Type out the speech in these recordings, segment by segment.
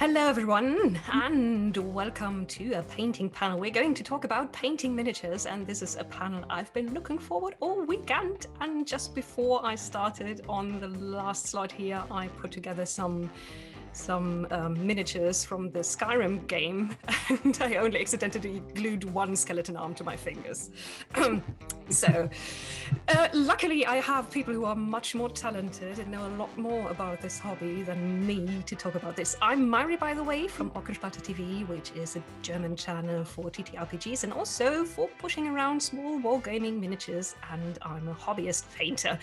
Hello everyone and welcome to a painting panel. We're going to talk about painting miniatures, and this is a panel I've been looking forward all weekend. And just before I started on the last slide here, I put together some miniatures from the Skyrim game, and I only accidentally glued one skeleton arm to my fingers. Luckily I have people who are much more talented and know a lot more about this hobby than me to talk about this. I'm Mháire, by the way, from Orkenspalter TV, which is a German channel for TTRPGs and also for pushing around small wargaming miniatures, and I'm a hobbyist painter.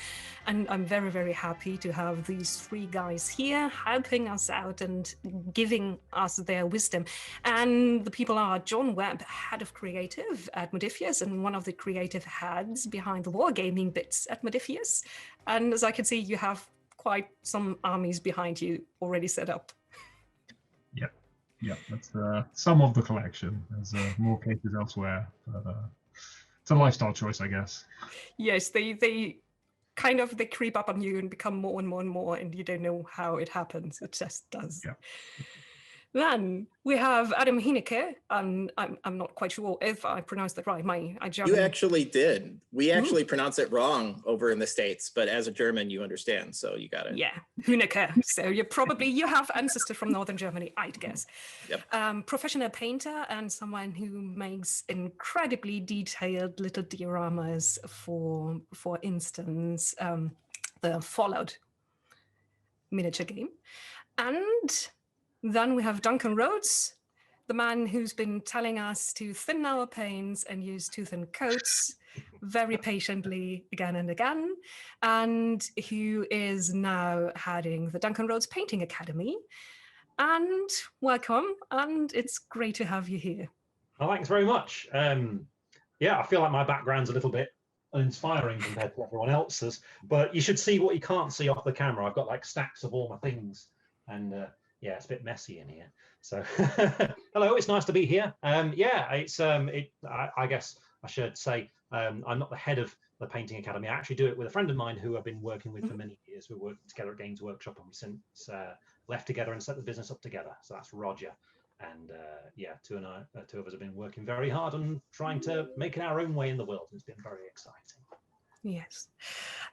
And I'm very, very happy to have these three guys here helping us out and giving us their wisdom. And the people are Jon Webb, head of creative at Modiphius, and one of the creative heads behind the wargaming bits at Modiphius. And as I can see, you have quite some armies behind you already set up. Yeah, that's some of the collection. There's more cases elsewhere, but it's a lifestyle choice, I guess. Yes, they creep up on you and become more and more and more, and you don't know how it happens. It just does. Yeah. Then we have Adam Huenecke. I'm not quite sure if I pronounced that right. You actually did. We actually pronounce it wrong over in the States, but as a German, you understand, so you got it. Yeah, Huenecke. So you have ancestors from Northern Germany, I'd guess. Yep. Professional painter and someone who makes incredibly detailed little dioramas for instance, the Fallout miniature game. And then we have Duncan Rhodes, the man who's been telling us to thin our paints and use tooth and coats very patiently again and again, and who is now heading the Duncan Rhodes Painting Academy. And welcome, and it's great to have you here. Oh, thanks very much. Yeah, I feel like my background's a little bit uninspiring compared to everyone else's, but you should see what you can't see off the camera. I've got like stacks of all my things, and yeah, it's a bit messy in here. So hello, it's nice to be here. Yeah, it's I guess I should say I'm not the head of the Painting Academy. I actually do it with a friend of mine who I've been working with for many years. We're working together at Games Workshop, and we since left together and set the business up together. So that's Roger. And yeah, two of us have been working very hard on trying to make it our own way in the world. It's been very exciting. Yes.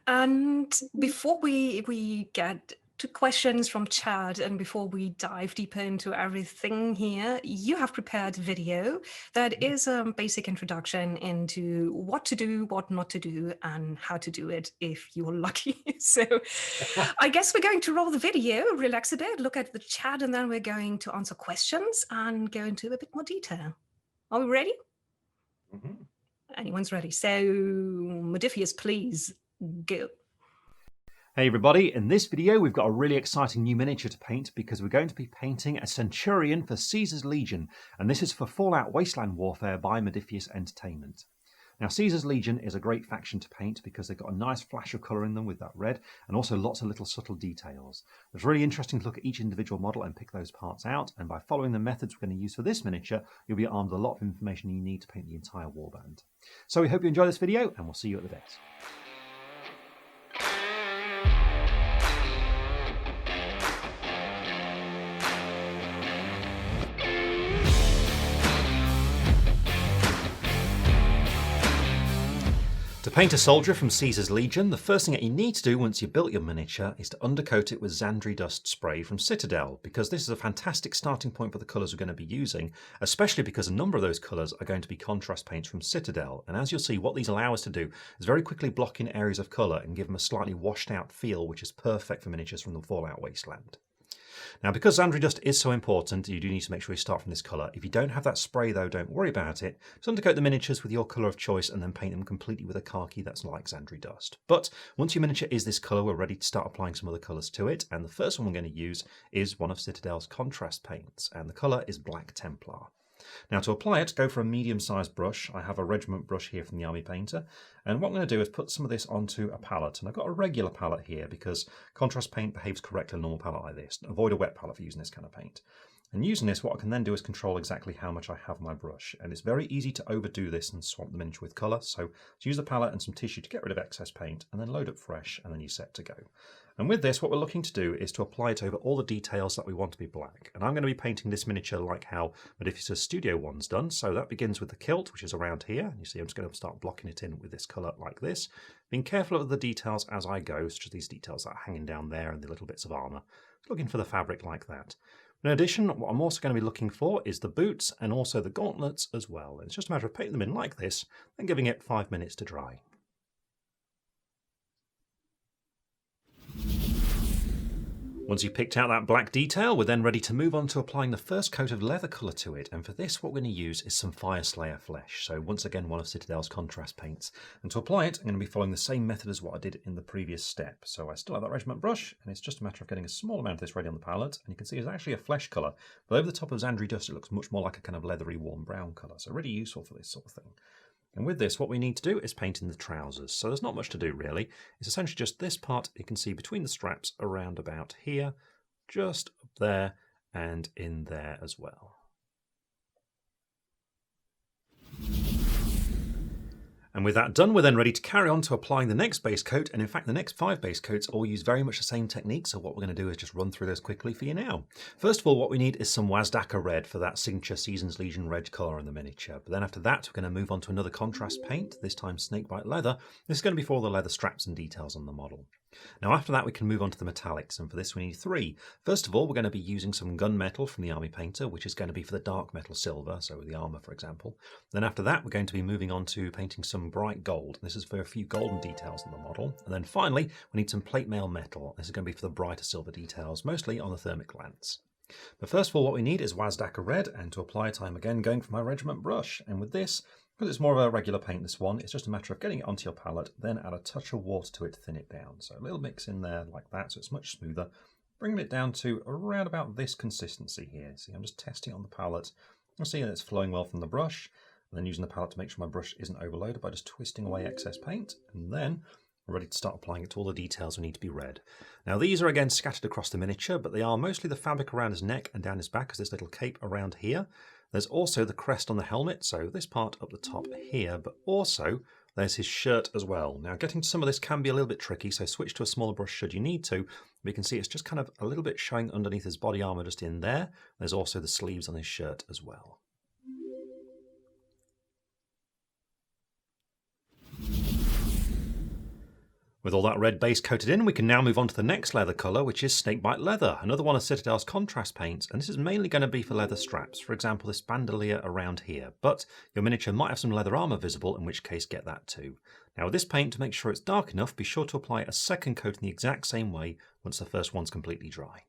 And before we get to questions from chat, and before we dive deeper into everything here, you have prepared a video that is a basic introduction into what to do, what not to do, and how to do it if you're lucky. So I guess we're going to roll the video, relax a bit, look at the chat, and then we're going to answer questions and go into a bit more detail. Are we ready? Mm-hmm. Anyone's ready. So Modiphius, please go. Hey everybody, in this video we've got a really exciting new miniature to paint because we're going to be painting a Centurion for Caesar's Legion, and this is for Fallout Wasteland Warfare by Modiphius Entertainment. Now Caesar's Legion is a great faction to paint because they've got a nice flash of colour in them with that red, and also lots of little subtle details. It's really interesting to look at each individual model and pick those parts out, and by following the methods we're going to use for this miniature, you'll be armed with a lot of information you need to paint the entire warband. So we hope you enjoy this video, and we'll see you at the desk. To paint a soldier from Caesar's Legion, the first thing that you need to do once you've built your miniature is to undercoat it with Xandri Dust spray from Citadel, because this is a fantastic starting point for the colours we're going to be using, especially because a number of those colours are going to be contrast paints from Citadel. And as you'll see, what these allow us to do is very quickly block in areas of colour and give them a slightly washed out feel, which is perfect for miniatures from the Fallout Wasteland. Now, because Xandri Dust is so important, you do need to make sure you start from this colour. If you don't have that spray though, don't worry about it. Just undercoat the miniatures with your colour of choice and then paint them completely with a khaki that's like Xandri Dust. But once your miniature is this colour, we're ready to start applying some other colours to it. And the first one we're going to use is one of Citadel's contrast paints, and the colour is Black Templar. Now to apply it, go for a medium-sized brush. I have a regiment brush here from the Army Painter, and what I'm going to do is put some of this onto a palette, and I've got a regular palette here because contrast paint behaves correctly on a normal palette like this. Avoid a wet palette for using this kind of paint. And using this, what I can then do is control exactly how much I have on my brush, and it's very easy to overdo this and swamp the miniature with colour, so use the palette and some tissue to get rid of excess paint, and then load up fresh, and then you're set to go. And with this, what we're looking to do is to apply it over all the details that we want to be black. And I'm going to be painting this miniature like how Modiphius' Studio one's done. So that begins with the kilt, which is around here. And you see I'm just going to start blocking it in with this colour like this. Being careful of the details as I go, such as these details that are hanging down there and the little bits of armour. Looking for the fabric like that. In addition, what I'm also going to be looking for is the boots and also the gauntlets as well. It's just a matter of painting them in like this and giving it 5 minutes to dry. Once you've picked out that black detail, we're then ready to move on to applying the first coat of leather colour to it. And for this, what we're going to use is some Fire Slayer flesh. So once again, one of Citadel's contrast paints. And to apply it, I'm going to be following the same method as what I did in the previous step. So I still have that regiment brush, and it's just a matter of getting a small amount of this ready on the palette. And you can see it's actually a flesh colour. But over the top of Zandri Dust, it looks much more like a kind of leathery, warm brown colour. So really useful for this sort of thing. And with this, what we need to do is paint in the trousers. So there's not much to do really. It's essentially just this part you can see between the straps around about here, just up there and in there as well. And with that done, we're then ready to carry on to applying the next base coat. And in fact, the next 5 base coats all use very much the same technique. So what we're going to do is just run through those quickly for you now. First of all, what we need is some Wazdaka red for that signature Seasons Legion red colour in the miniature. But then after that, we're going to move on to another contrast paint, this time Snakebite leather. This is going to be for all the leather straps and details on the model. Now after that we can move on to the metallics, and for this we need 3. First of all, we're going to be using some gunmetal from the Army Painter, which is going to be for the dark metal silver, so the armour for example. Then after that we're going to be moving on to painting some bright gold. This is for a few golden details on the model. And then finally we need some plate mail metal. This is going to be for the brighter silver details, mostly on the thermic lance. But first of all, what we need is Wazdaka red, and to apply it I'm again going for my regiment brush, and with this, because it's more of a regular paint, this one, it's just a matter of getting it onto your palette, then add a touch of water to it to thin it down. So a little mix in there like that, so it's much smoother. Bringing it down to around about this consistency here. See, I'm just testing it on the palette. You'll see that it's flowing well from the brush, and then using the palette to make sure my brush isn't overloaded by just twisting away excess paint, and then we're ready to start applying it to all the details we need to be red. Now these are again scattered across the miniature, but they are mostly the fabric around his neck and down his back as this little cape around here. There's also the crest on the helmet, so this part up the top here, but also there's his shirt as well. Now getting to some of this can be a little bit tricky, so switch to a smaller brush should you need to. But you can see it's just kind of a little bit showing underneath his body armour just in there. There's also the sleeves on his shirt as well. With all that red base coated in, we can now move on to the next leather colour, which is Snakebite leather, another one of Citadel's contrast paints, and this is mainly going to be for leather straps, for example this bandolier around here, but your miniature might have some leather armour visible, in which case get that too. Now with this paint, to make sure it's dark enough, be sure to apply a second coat in the exact same way once the first one's completely dry.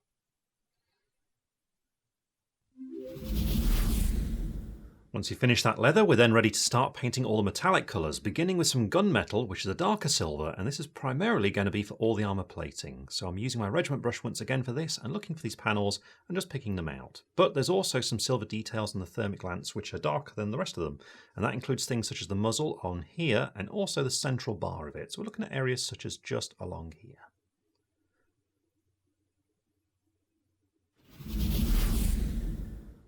Once you finish that leather, we're then ready to start painting all the metallic colours, beginning with some gunmetal, which is a darker silver, and this is primarily going to be for all the armour plating. So I'm using my regiment brush once again for this, and looking for these panels, and just picking them out. But there's also some silver details on the thermic lance, which are darker than the rest of them, and that includes things such as the muzzle on here, and also the central bar of it. So we're looking at areas such as just along here.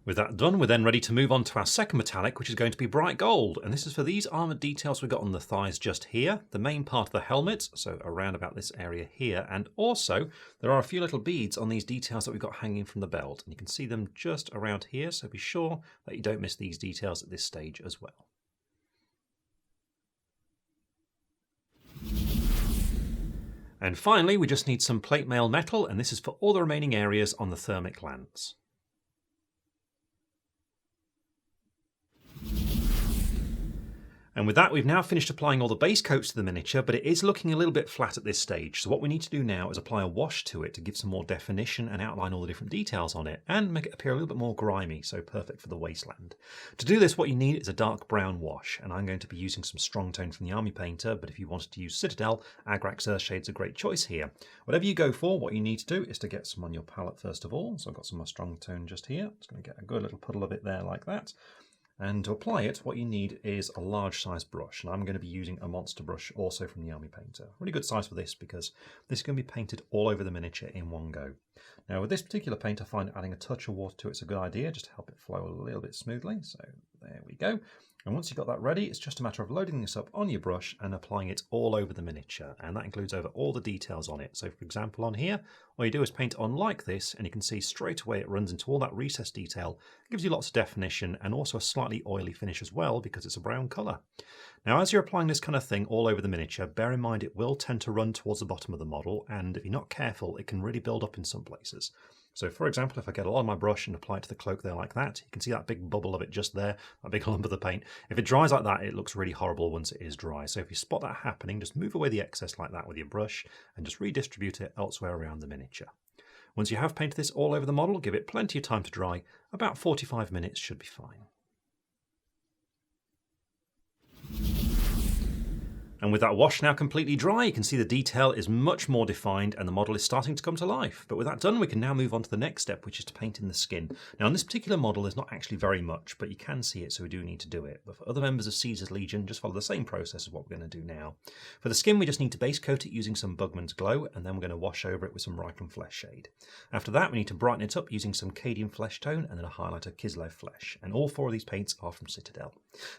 With that done, we're then ready to move on to our second metallic, which is going to be bright gold. And this is for these armoured details we've got on the thighs just here, the main part of the helmet, so around about this area here. And also, there are a few little beads on these details that we've got hanging from the belt. And you can see them just around here, so be sure that you don't miss these details at this stage as well. And finally, we just need some plate mail metal, and this is for all the remaining areas on the thermic lance. And with that, we've now finished applying all the base coats to the miniature, but it is looking a little bit flat at this stage. So what we need to do now is apply a wash to it to give some more definition and outline all the different details on it and make it appear a little bit more grimy, so perfect for the wasteland. To do this, what you need is a dark brown wash, and I'm going to be using some strong tone from the Army Painter, but if you wanted to use Citadel, Agrax Earthshade's a great choice here. Whatever you go for, what you need to do is to get some on your palette first of all. So I've got some more strong tone just here. Just going to get a good little puddle of it there like that. And to apply it, what you need is a large size brush, and I'm going to be using a monster brush also from the Army Painter. Really good size for this because this is going to be painted all over the miniature in one go. Now with this particular paint, I find adding a touch of water to it's a good idea, just to help it flow a little bit smoothly. So there we go. And once you've got that ready, it's just a matter of loading this up on your brush and applying it all over the miniature. And that includes over all the details on it. So for example, on here, all you do is paint on like this, and you can see straight away it runs into all that recessed detail. It gives you lots of definition and also a slightly oily finish as well because it's a brown colour. Now, as you're applying this kind of thing all over the miniature, bear in mind it will tend to run towards the bottom of the model, and if you're not careful, it can really build up in some places. So for example, if I get a lot on my brush and apply it to the cloak there like that, you can see that big bubble of it just there, that big lump of the paint. If it dries like that, it looks really horrible once it is dry. So if you spot that happening, just move away the excess like that with your brush and just redistribute it elsewhere around the miniature. Once you have painted this all over the model, give it plenty of time to dry. About 45 minutes should be fine. And with that wash now completely dry, you can see the detail is much more defined and the model is starting to come to life. But with that done, we can now move on to the next step, which is to paint in the skin. Now, on this particular model, there's not actually very much, but you can see it, so we do need to do it. But for other members of Caesar's Legion, just follow the same process as what we're going to do now. For the skin, we just need to base coat it using some Bugman's Glow, and then we're going to wash over it with some Reikland Flesh Shade. After that, we need to brighten it up using some Cadian Flesh Tone and then a highlighter Kislev Flesh. And all four of these paints are from Citadel.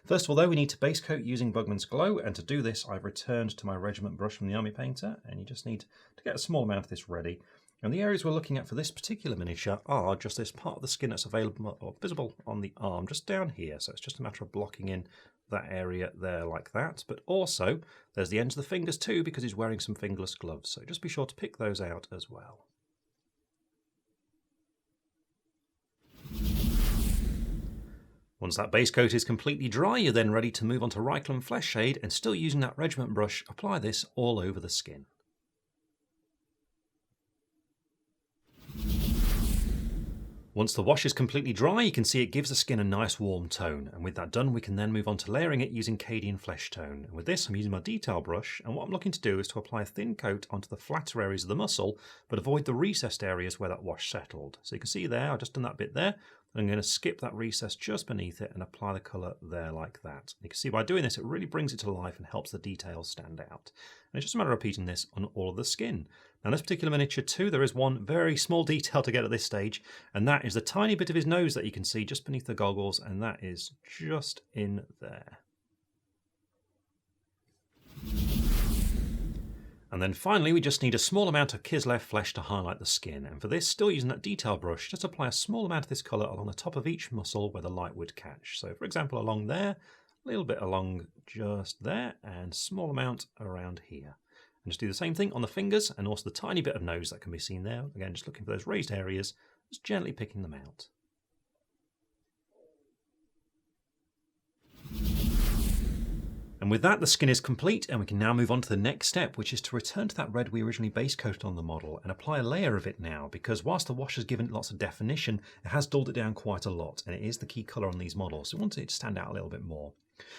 First of all, though, we need to base coat using Bugman's Glow, and to do this, I've returned to my regiment brush from the Army Painter, and you just need to get a small amount of this ready. And the areas we're looking at for this particular miniature are just this part of the skin that's available or visible on the arm, just down here. So it's just a matter of blocking in that area there like that. But also, there's the ends of the fingers too, because he's wearing some fingerless gloves. So just be sure to pick those out as well. Once that base coat is completely dry, you're then ready to move on to Reikland Flesh Shade, and still using that regiment brush, apply this all over the skin. Once the wash is completely dry, you can see it gives the skin a nice warm tone, and with that done, we can then move on to layering it using Cadian Flesh Tone. And with this, I'm using my detail brush, and what I'm looking to do is to apply a thin coat onto the flatter areas of the muscle, but avoid the recessed areas where that wash settled. So you can see there, I've just done that bit there. I'm going to skip that recess just beneath it and apply the colour there like that. You can see by doing this, it really brings it to life and helps the details stand out. And it's just a matter of repeating this on all of the skin. Now, in this particular miniature too, there is one very small detail to get at this stage, and that is the tiny bit of his nose that you can see just beneath the goggles, and that is just in there. And then finally, we just need a small amount of Kislev Flesh to highlight the skin. And for this, still using that detail brush, just apply a small amount of this colour along the top of each muscle where the light would catch. So for example, along there, a little bit along just there, and small amount around here. And just do the same thing on the fingers and also the tiny bit of nose that can be seen there. Again, just looking for those raised areas, just gently picking them out. And with that, the skin is complete, and we can now move on to the next step, which is to return to that red we originally base coated on the model and apply a layer of it now, because whilst the wash has given it lots of definition, it has dulled it down quite a lot, and it is the key colour on these models, so we want it to stand out a little bit more.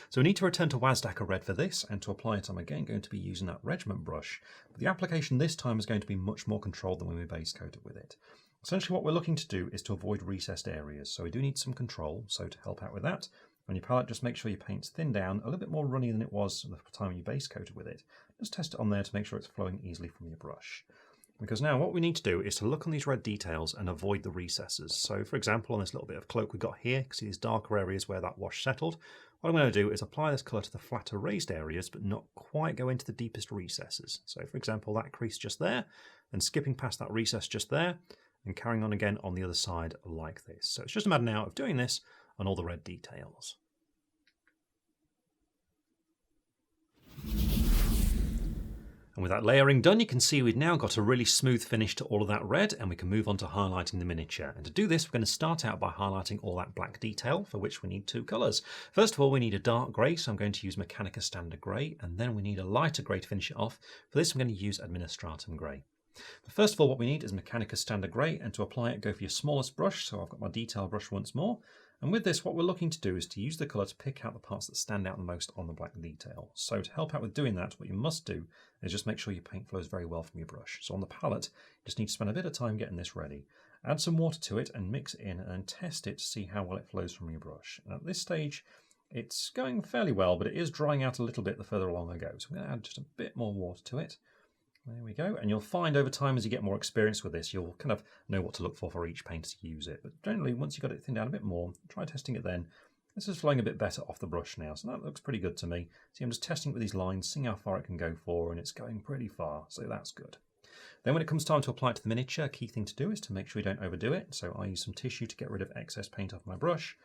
So we need to return to Wazdakka Red for this, and to apply it, I'm again going to be using that regiment brush, but the application this time is going to be much more controlled than when we base coated with it. Essentially what we're looking to do is to avoid recessed areas, so we do need some control, so to help out with that, on your palette, just make sure your paint's thinned down, a little bit more runny than it was the time you base coated with it. Just test it on there to make sure it's flowing easily from your brush. Because now what we need to do is to look on these red details and avoid the recesses. So for example, on this little bit of cloak we've got here, you can see these darker areas where that wash settled. What I'm going to do is apply this colour to the flatter raised areas, but not quite go into the deepest recesses. So for example, that crease just there, and skipping past that recess just there, and carrying on again on the other side like this. So it's just a matter now of doing this on all the red details. And with that layering done, you can see we've now got a really smooth finish to all of that red, and we can move on to highlighting the miniature. And to do this, we're going to start out by highlighting all that black detail, for which we need two colours. First of all, we need a dark grey, so I'm going to use Mechanica Standard Grey, and then we need a lighter grey to finish it off. For this, I'm going to use Administratum Grey. But first of all, what we need is Mechanica Standard Grey, and to apply it, go for your smallest brush, so I've got my detail brush once more. And with this, what we're looking to do is to use the colour to pick out the parts that stand out the most on the black detail. So to help out with doing that, what you must do is just make sure your paint flows very well from your brush. So on the palette, you just need to spend a bit of time getting this ready. Add some water to it and mix it in and test it to see how well it flows from your brush. And at this stage, it's going fairly well, but it is drying out a little bit the further along I go. So I'm going to add just a bit more water to it. There we go, and you'll find over time as you get more experience with this, you'll kind of know what to look for each paint as you use it. But generally, once you've got it thinned down a bit more, try testing it then, This is flowing a bit better off the brush now, so that looks pretty good to me. See, I'm just testing it with these lines, seeing how far it can go for, and it's going pretty far, so that's good. Then when it comes time to apply it to the miniature, a key thing to do is to make sure you don't overdo it. So I use some tissue to get rid of excess paint off my brush.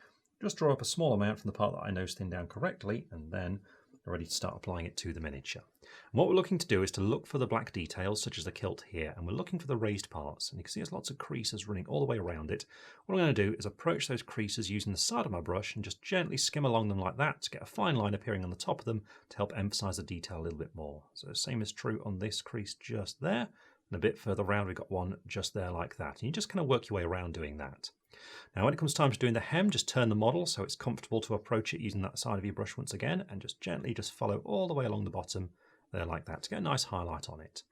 Just draw up a small amount from the part that I know is thinned down correctly, and then we're ready to start applying it to the miniature. And what we're looking to do is to look for the black details, such as the kilt here, and we're looking for the raised parts. And you can see there's lots of creases running all the way around it. What I'm going to do is approach those creases using the side of my brush and just gently skim along them like that to get a fine line appearing on the top of them to help emphasize the detail a little bit more. So the same is true on this crease just there. And a bit further around, we've got one just there like that. And you just kind of work your way around doing that. Now, when it comes time to doing the hem, just turn the model so it's comfortable to approach it using that side of your brush once again, and just gently just follow all the way along the bottom there like that to get a nice highlight on it.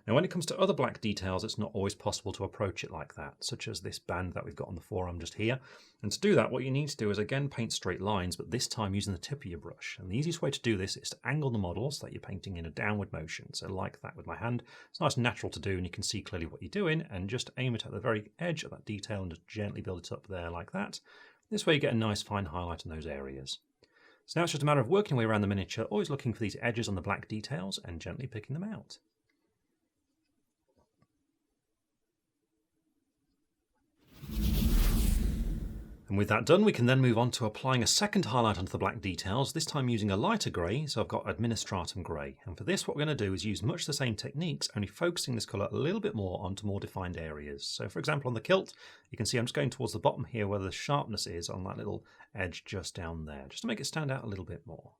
Now, when it comes to other black details, it's not always possible to approach it like that, such as this band that we've got on the forearm just here. And to do that, what you need to do is again paint straight lines, but this time using the tip of your brush. And the easiest way to do this is to angle the model so that you're painting in a downward motion. So like that with my hand. It's nice and natural to do, and you can see clearly what you're doing, and just aim it at the very edge of that detail and just gently build it up there like that. This way you get a nice fine highlight in those areas. So now it's just a matter of working your way around the miniature, always looking for these edges on the black details and gently picking them out. And with that done, we can then move on to applying a second highlight onto the black details, this time using a lighter grey, so I've got Administratum Grey. And for this, what we're going to do is use much the same techniques, only focusing this colour a little bit more onto more defined areas. So for example, on the kilt, you can see I'm just going towards the bottom here where the sharpness is on that little edge just down there, just to make it stand out a little bit more.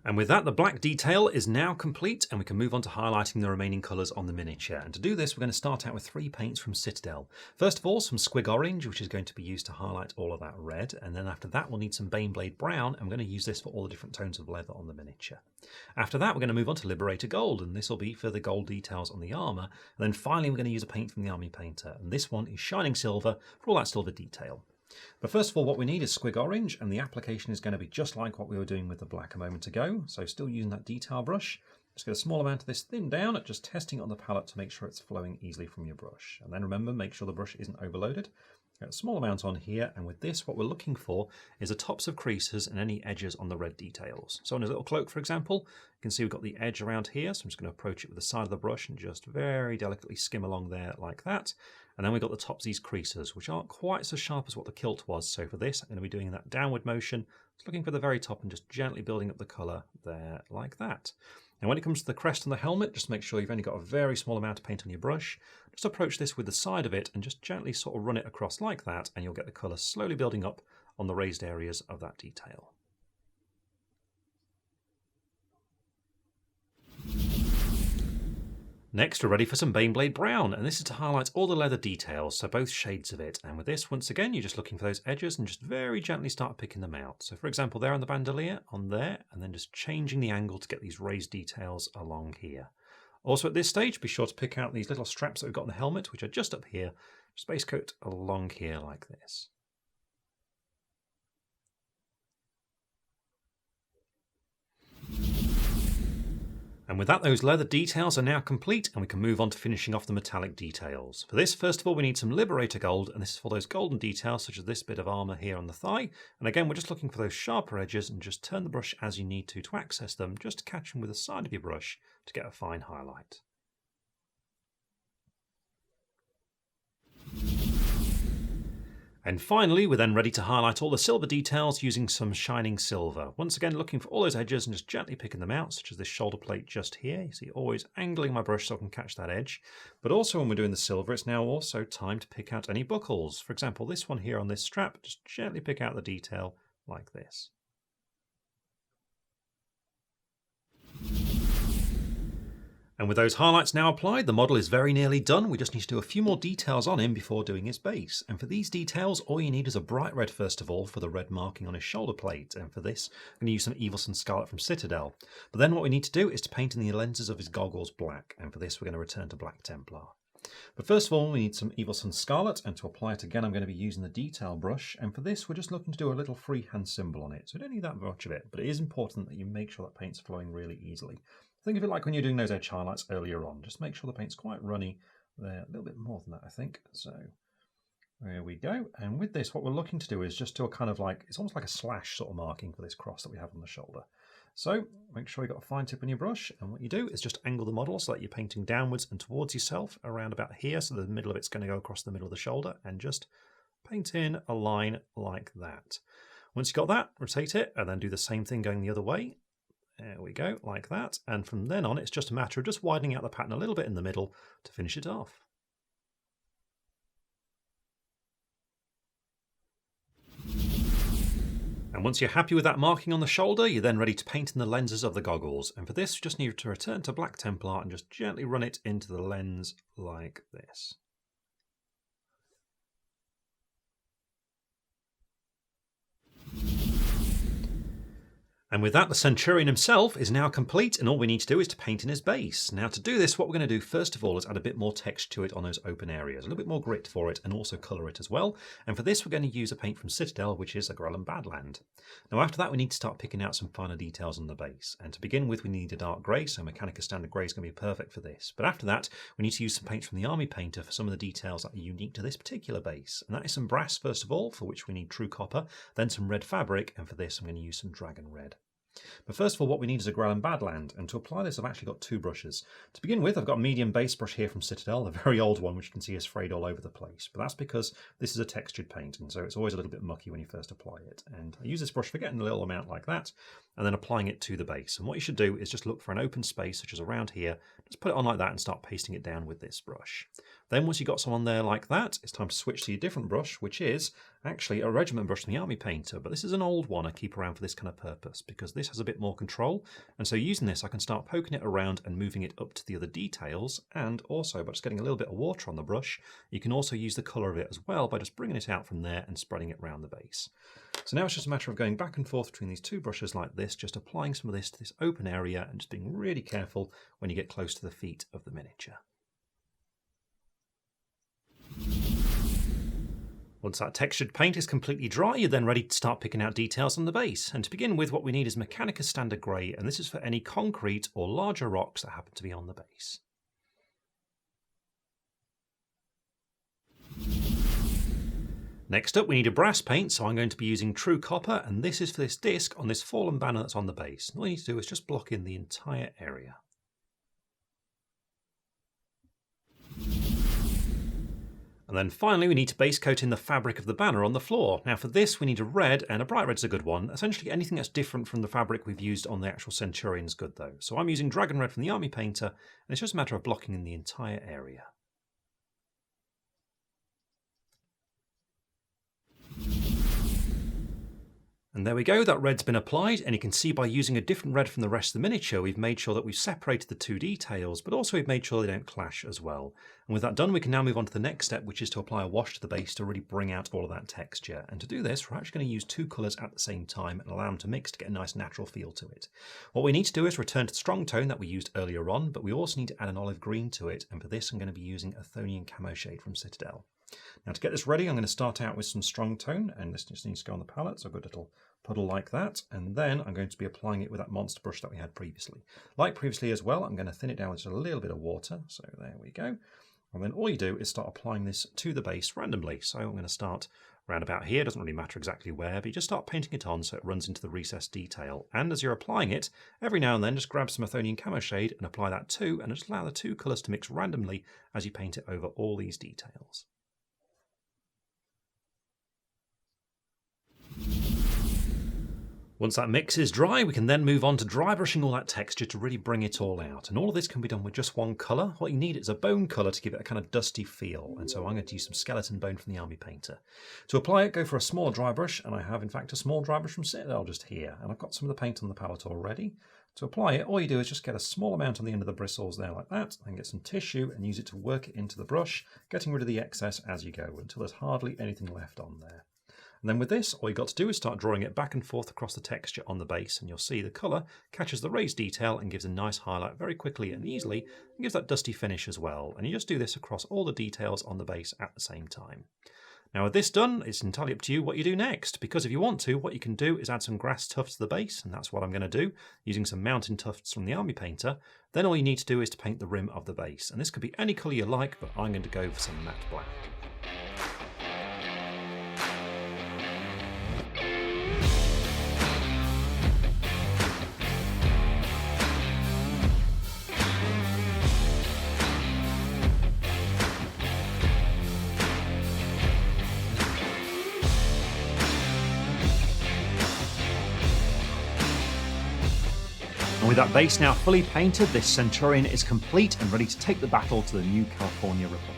And with that, the black detail is now complete, and we can move on to highlighting the remaining colours on the miniature. And to do this, we're going to start out with 3 paints from Citadel. First of all, some Squig Orange, which is going to be used to highlight all of that red. And then after that, we'll need some Baneblade Brown, and we're going to use this for all the different tones of leather on the miniature. After that, we're going to move on to Liberator Gold, and this will be for the gold details on the armour. And then finally, we're going to use a paint from the Army Painter, and this one is Shining Silver for all that silver detail. But first of all, what we need is Squig Orange, and the application is going to be just like what we were doing with the black a moment ago. So still using that detail brush, just get a small amount of this thin down, just testing it on the palette to make sure it's flowing easily from your brush. And then remember, make sure the brush isn't overloaded. Get a small amount on here, and with this, what we're looking for is the tops of creases and any edges on the red details. So on his little cloak, for example, you can see we've got the edge around here, so I'm just going to approach it with the side of the brush and just very delicately skim along there like that. And then we've got the tops of these creases, which aren't quite so sharp as what the kilt was. So for this, I'm going to be doing that downward motion, just looking for the very top and just gently building up the colour there like that. And when it comes to the crest on the helmet, just make sure you've only got a very small amount of paint on your brush. Just approach this with the side of it and just gently sort of run it across like that, and you'll get the colour slowly building up on the raised areas of that detail. Next, we're ready for some Baneblade Brown, and this is to highlight all the leather details, so both shades of it. And with this, once again, you're just looking for those edges and just very gently start picking them out. So for example, there on the bandolier, on there, and then just changing the angle to get these raised details along here. Also at this stage, be sure to pick out these little straps that we've got on the helmet, which are just up here, just base coat along here like this. And with that, those leather details are now complete, and we can move on to finishing off the metallic details. For this, first of all, we need some Liberator Gold, and this is for those golden details, such as this bit of armour here on the thigh. And again, we're just looking for those sharper edges, and just turn the brush as you need to access them, just to catch them with the side of your brush to get a fine highlight. And finally, we're then ready to highlight all the silver details using some Shining Silver. Once again, looking for all those edges and just gently picking them out, such as this shoulder plate just here. You see, always angling my brush so I can catch that edge. But also when we're doing the silver, it's now also time to pick out any buckles. For example, this one here on this strap, just gently pick out the detail like this. And with those highlights now applied, the model is very nearly done. We just need to do a few more details on him before doing his base. And for these details, all you need is a bright red first of all for the red marking on his shoulder plate. And for this, I'm going to use some Evilson Scarlet from Citadel. But then what we need to do is to paint in the lenses of his goggles black. And for this, we're going to return to Black Templar. But first of all, we need some Evilson Scarlet, and to apply it again, I'm going to be using the detail brush. And for this, we're just looking to do a little freehand symbol on it. So we don't need that much of it, but it is important that you make sure that paint's flowing really easily. Think of it like when you're doing those edge highlights earlier on. Just make sure the paint's quite runny there, a little bit more than that, I think. So there we go. And with this, what we're looking to do is just do a kind of like, it's almost like a slash sort of marking for this cross that we have on the shoulder. So make sure you've got a fine tip on your brush, and what you do is just angle the model so that you're painting downwards and towards yourself around about here, so the middle of it's going to go across the middle of the shoulder, and just paint in a line like that. Once you've got that, rotate it, and then do the same thing going the other way. There we go, like that. And from then on, it's just a matter of just widening out the pattern a little bit in the middle to finish it off. And once you're happy with that marking on the shoulder, you're then ready to paint in the lenses of the goggles. And for this, you just need to return to Black Templar and just gently run it into the lens like this. And with that, the Centurion himself is now complete, and all we need to do is to paint in his base. Now to do this, what we're going to do first of all is add a bit more texture to it on those open areas, a little bit more grit for it, and also colour it as well. And for this, we're going to use a paint from Citadel, which is a Grellan Badland. Now after that, we need to start picking out some finer details on the base. And to begin with, we need a dark grey, so Mechanica Standard Grey is going to be perfect for this. But after that, we need to use some paints from the Army Painter for some of the details that are unique to this particular base. And that is some brass first of all, for which we need true copper, then some red fabric, and for this I'm going to use some dragon red. But first of all, what we need is a Grellan Badland, and to apply this I've actually got two brushes. To begin with, I've got a medium base brush here from Citadel, a very old one which you can see is frayed all over the place, but that's because this is a textured paint, and so it's always a little bit mucky when you first apply it. And I use this brush for getting a little amount like that, and then applying it to the base. And what you should do is just look for an open space, such as around here, just put it on like that and start pasting it down with this brush. Then once you've got some on there like that, it's time to switch to your different brush, which is actually a regiment brush from the Army Painter, but this is an old one I keep around for this kind of purpose, because this has a bit more control, and so using this I can start poking it around and moving it up to the other details, and also by just getting a little bit of water on the brush, you can also use the colour of it as well by just bringing it out from there and spreading it around the base. So now it's just a matter of going back and forth between these two brushes like this, just applying some of this to this open area and just being really careful when you get close to the feet of the miniature. Once that textured paint is completely dry, you're then ready to start picking out details on the base. And to begin with, what we need is Mechanica Standard Grey, and this is for any concrete or larger rocks that happen to be on the base. Next up, we need a brass paint, so I'm going to be using True Copper, and this is for this disc on this fallen banner that's on the base. And all you need to do is just block in the entire area. And then finally we need to base coat in the fabric of the banner on the floor. Now for this we need a red, and a bright red's a good one. Essentially anything that's different from the fabric we've used on the actual Centurion's good though. So I'm using dragon red from the Army Painter, and it's just a matter of blocking in the entire area. And there we go, that red's been applied, and you can see by using a different red from the rest of the miniature, we've made sure that we've separated the two details, but also we've made sure they don't clash as well. And with that done, we can now move on to the next step, which is to apply a wash to the base to really bring out all of that texture. And to do this, we're actually going to use two colours at the same time and allow them to mix to get a nice natural feel to it. What we need to do is return to the strong tone that we used earlier on, but we also need to add an olive green to it, and for this I'm going to be using a Athonian Camo shade from Citadel. Now to get this ready, I'm going to start out with some strong tone, and this just needs to go on the palette, so I've got a little puddle like that, and then I'm going to be applying it with that monster brush that we had previously. Like previously as well, I'm going to thin it down with just a little bit of water, so there we go. And then all you do is start applying this to the base randomly. So I'm going to start around about here, doesn't really matter exactly where, but you just start painting it on so it runs into the recessed detail. And as you're applying it, every now and then just grab some Athonian Camo shade and apply that too, and just allow the two colours to mix randomly as you paint it over all these details. Once that mix is dry, we can then move on to dry brushing all that texture to really bring it all out. And all of this can be done with just one colour. What you need is a bone colour to give it a kind of dusty feel. And so I'm going to use some skeleton bone from the Army Painter. To apply it, go for a smaller dry brush. And I have, in fact, a small dry brush from Citadel just here. And I've got some of the paint on the palette already. To apply it, all you do is just get a small amount on the end of the bristles there like that. Then get some tissue and use it to work it into the brush, getting rid of the excess as you go until there's hardly anything left on there. And then with this, all you've got to do is start drawing it back and forth across the texture on the base, and you'll see the colour catches the raised detail and gives a nice highlight very quickly and easily, and gives that dusty finish as well. And you just do this across all the details on the base at the same time. Now with this done, it's entirely up to you what you do next, because if you want to, what you can do is add some grass tufts to the base, and that's what I'm going to do, using some mountain tufts from the Army Painter. Then all you need to do is to paint the rim of the base, and this could be any colour you like, but I'm going to go for some matte black. And with that base now fully painted, this Centurion is complete and ready to take the battle to the new California Republic.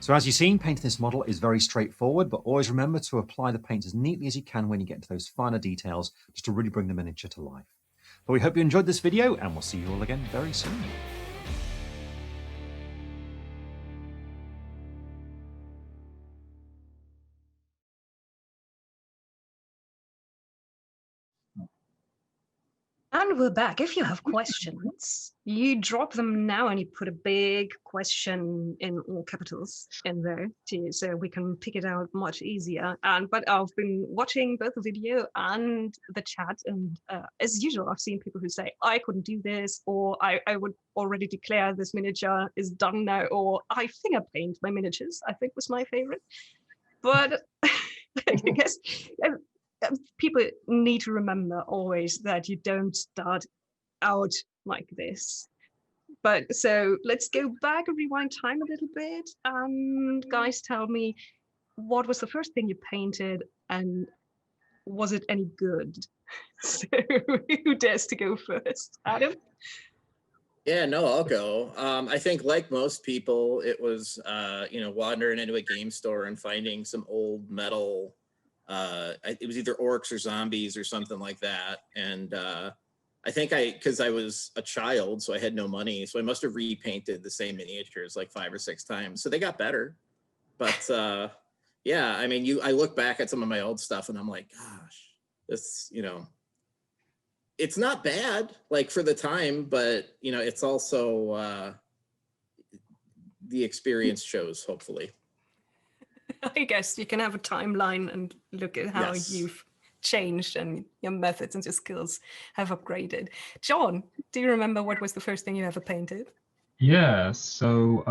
So as you've seen, painting this model is very straightforward, but always remember to apply the paint as neatly as you can when you get into those finer details, just to really bring the miniature to life. But we hope you enjoyed this video, and we'll see you all again very soon. And we're back. If you have questions, you drop them now and you put a big question in all capitals in there too, so we can pick it out much easier. But I've been watching both the video and the chat, and as usual, I've seen people who say, I couldn't do this, or I would already declare this miniature is done now, or I finger paint my miniatures, I think was my favorite. But I guess people need to remember always that you don't start out like this. But so let's go back and rewind time a little bit. And guys, tell me, what was the first thing you painted, and was it any good? So who dares to go first? Adam? Yeah, no, I'll go. I think like most people, it was, wandering into a game store and finding some old metal. It was either orcs or zombies or something like that. And I think because I was a child, so I had no money. So I must have repainted the same miniatures like 5 or 6 times. So they got better. But yeah, I mean, I look back at some of my old stuff and I'm like, gosh, this, it's not bad, like for the time, but it's also the experience shows, hopefully. I guess you can have a timeline and look at how you've changed and your methods and your skills have upgraded. Jon, do you remember what was the first thing you ever painted? Yeah, so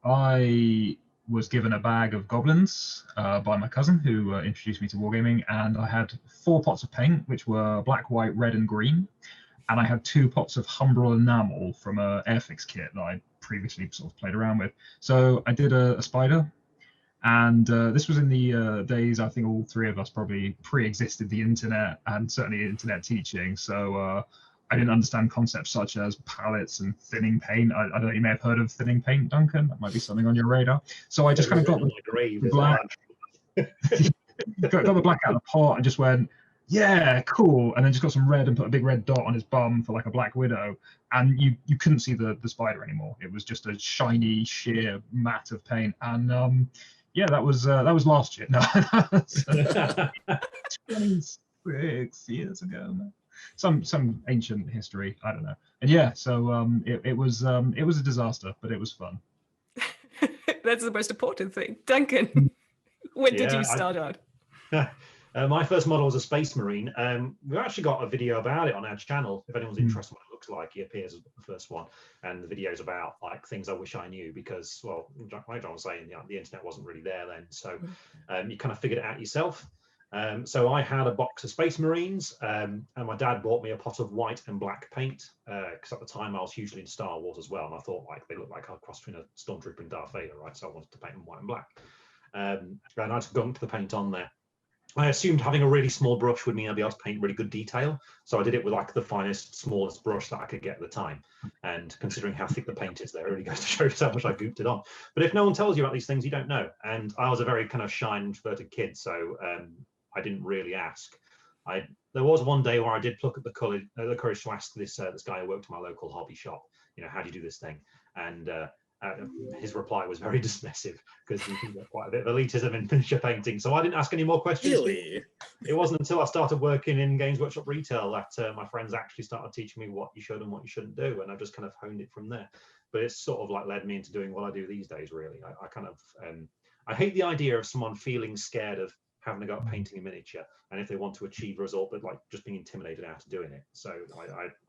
I was given a bag of goblins by my cousin who introduced me to wargaming, and I had 4 pots of paint, which were black, white, red, and green. And I had 2 pots of Humbrol enamel from a Airfix kit that I previously sort of played around with. So I did a spider. And this was in the days, I think all 3 of us probably pre-existed the internet and certainly internet teaching. So I didn't understand concepts such as palettes and thinning paint. I don't know, you may have heard of thinning paint, Duncan. That might be something on your radar. So I just kind of got the black, got the black out of the pot and just went, yeah, cool. And then just got some red and put a big red dot on his bum for like a black widow. And you couldn't see the spider anymore. It was just a shiny, sheer mat of paint. And yeah, that was last year. No, 26 years ago. Some ancient history. I don't know. And yeah, so it was a disaster, but it was fun. That's the most important thing. Duncan, when did you start out? My first model was a Space Marine. We've actually got a video about it on our channel. If anyone's interested in what it looks like, he appears as the first one. And the video's about like things I wish I knew because, well, like Jon was saying, the internet wasn't really there then. So you kind of figured it out yourself. So I had a box of Space Marines, and my dad bought me a pot of white and black paint because at the time I was hugely into Star Wars as well. And I thought like they looked like a cross between a Stormtrooper and Darth Vader, right? So I wanted to paint them white and black. And I just gunked the paint on there. I assumed having a really small brush would mean I'd be able to paint really good detail. So I did it with like the finest, smallest brush that I could get at the time. And considering how thick the paint is there, it really goes to show you how much I gooped it on. But if no one tells you about these things, you don't know. And I was a very kind of shy and introverted kid, so I didn't really ask. There was one day where I did pluck at the courage to ask this guy who worked in my local hobby shop, how do you do this thing? And his reply was very dismissive because he got quite a bit of elitism in miniature painting. So I didn't ask any more questions. Really? It wasn't until I started working in Games Workshop retail that my friends actually started teaching me what you should and what you shouldn't do, and I just kind of honed it from there. but it's sort of like led me into doing what I do these days, really. I kind of, I hate the idea of someone feeling scared of having to go out painting a miniature, and if they want to achieve a result, but like just being intimidated out of doing it. So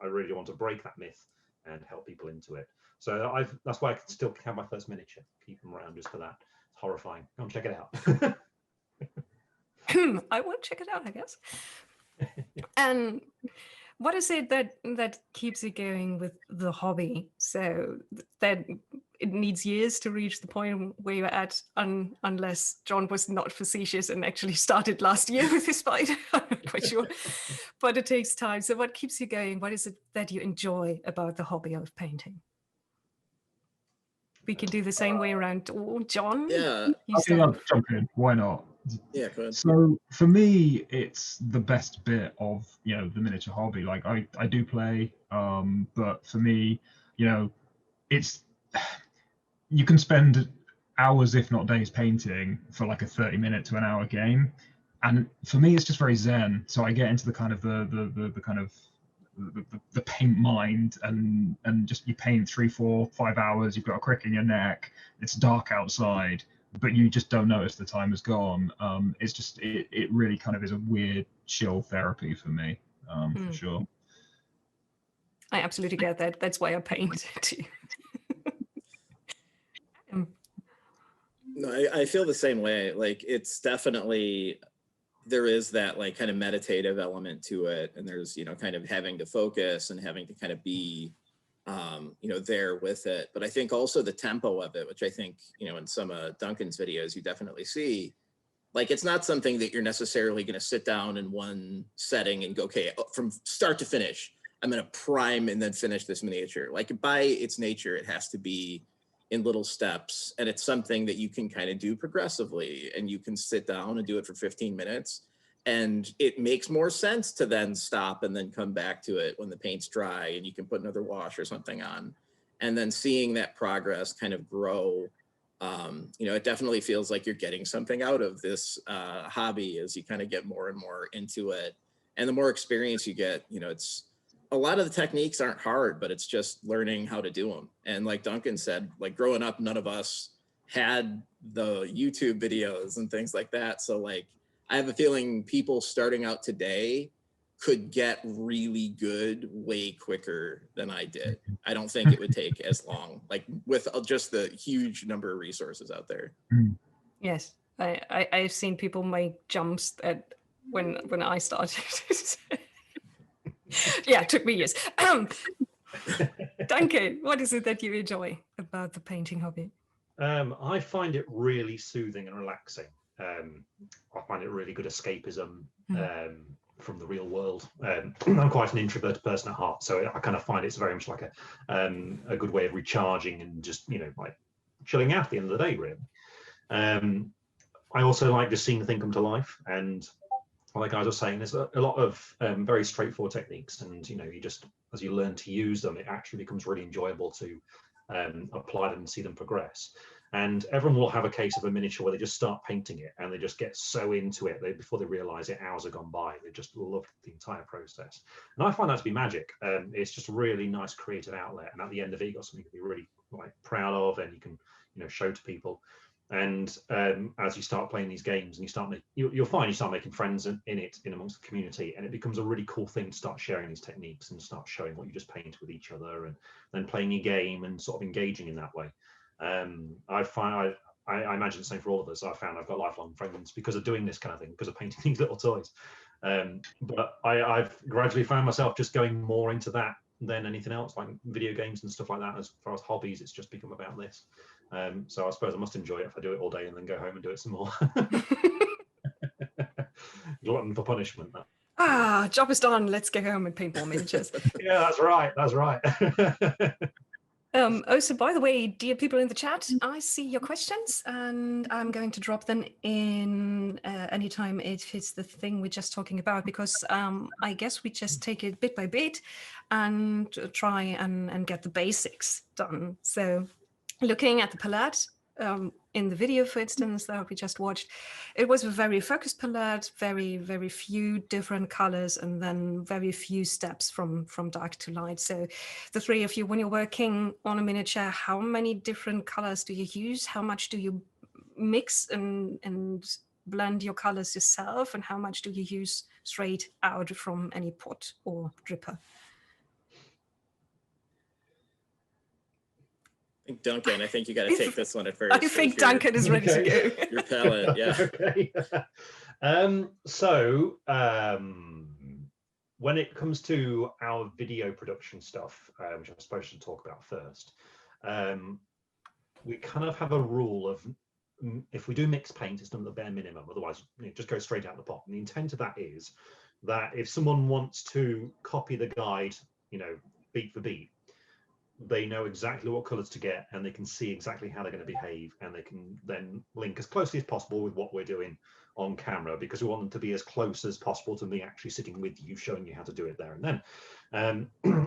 I really want to break that myth and help people into it. So that's why I can still have my first miniature, keep them around just for that. It's horrifying. Come check it out. I will check it out, I guess. And what is it that keeps you going with the hobby? So that it needs years to reach the point where you're at, unless Jon was not facetious and actually started last year with his fight. I'm not quite sure, but it takes time. So what keeps you going? What is it that you enjoy about the hobby of painting? We can do the same way around. Oh, Jon? Yeah. I think I'll jump in. Why not? Yeah, go ahead. So for me, it's the best bit of, you know, the miniature hobby. Like I do play, but for me, you know, it's, you can spend hours, if not days, painting for like a 30-minute to an hour game. And for me, it's just very zen. So I get into the kind of the paint mind, and just you paint 3, 4, 5 hours, you've got a crick in your neck, it's dark outside, but you just don't notice the time has gone. It's just, it really kind of is a weird chill therapy for me, for sure. I absolutely get that. That's why I paint too. No, I feel the same way. Like, it's definitely, there is that like kind of meditative element to it, and there's, you know, kind of having to focus and having to kind of be you know, there with it. But I think also the tempo of it, which I think, you know, in some of Duncan's videos you definitely see, like, it's not something that you're necessarily going to sit down in one setting and go, okay, from start to finish, I'm going to prime and then finish this miniature. Like, by its nature, it has to be in little steps, and it's something that you can kind of do progressively, and you can sit down and do it for 15 minutes, and it makes more sense to then stop and then come back to it when the paint's dry and you can put another wash or something on, and then seeing that progress kind of grow. You know, it definitely feels like you're getting something out of this hobby as you kind of get more and more into it, and the more experience you get, you know, it's, a lot of the techniques aren't hard, but it's just learning how to do them. And like Duncan said, like, growing up, none of us had the YouTube videos and things like that. So like, I have a feeling people starting out today could get really good way quicker than I did. I don't think it would take as long, like with just the huge number of resources out there. Yes, I've seen people make jumps at when I started. Yeah, it took me years. Duncan, what is it that you enjoy about the painting hobby? I find it really soothing and relaxing. I find it really good escapism from the real world. I'm quite an introverted person at heart, so I kind of find it's very much like a good way of recharging and just, you know, like chilling out at the end of the day, really. I also like just seeing the thing come to life, and like I was saying, there's a lot of very straightforward techniques, and, you know, you just, as you learn to use them, it actually becomes really enjoyable to apply them and see them progress. And everyone will have a case of a miniature where they just start painting it and they just get so into it, before they realize it, hours have gone by. They just love the entire process. And I find that to be magic. It's just a really nice creative outlet, and at the end of it, you've got something to be really, like, proud of, and you can, you know, show to people. And as you start playing these games, and you'll find you start making friends in amongst the community, and it becomes a really cool thing to start sharing these techniques and start showing what you just paint with each other, and then playing your game and sort of engaging in that way. I imagine the same for all of us. I found I've got lifelong friends because of doing this kind of thing, because of painting these little toys. But I've gradually found myself just going more into that than anything else, like video games and stuff like that. As far as hobbies, it's just become about this. So I suppose I must enjoy it if I do it all day and then go home and do it some more. Glutton for punishment. Ah, job is done. Let's go home and paint more miniatures. Yeah, that's right. That's right. Also, by the way, dear people in the chat, I see your questions, and I'm going to drop them in anytime it fits the thing we're just talking about, because I guess we just take it bit by bit and try and get the basics done. So looking at the palette, in the video, for instance, that we just watched, it was a very focused palette, very few different colors, and then very few steps from dark to light. So the three of you, when you're working on a miniature, how many different colors do you use? How much do you mix and blend your colors yourself? And how much do you use straight out from any pot or dripper? Duncan, I think you got to take this one at first. I think Duncan is ready to go. Your palette, yeah. Okay. When it comes to our video production stuff, which I'm supposed to talk about first, we kind of have a rule of, if we do mixed paint, it's done at the bare minimum. Otherwise, it just goes straight out the pot. And the intent of that is that if someone wants to copy the guide, beat for beat, they know exactly what colors to get, and they can see exactly how they're going to behave, and they can then link as closely as possible with what we're doing on camera, because we want them to be as close as possible to me actually sitting with you, showing you how to do it there and then.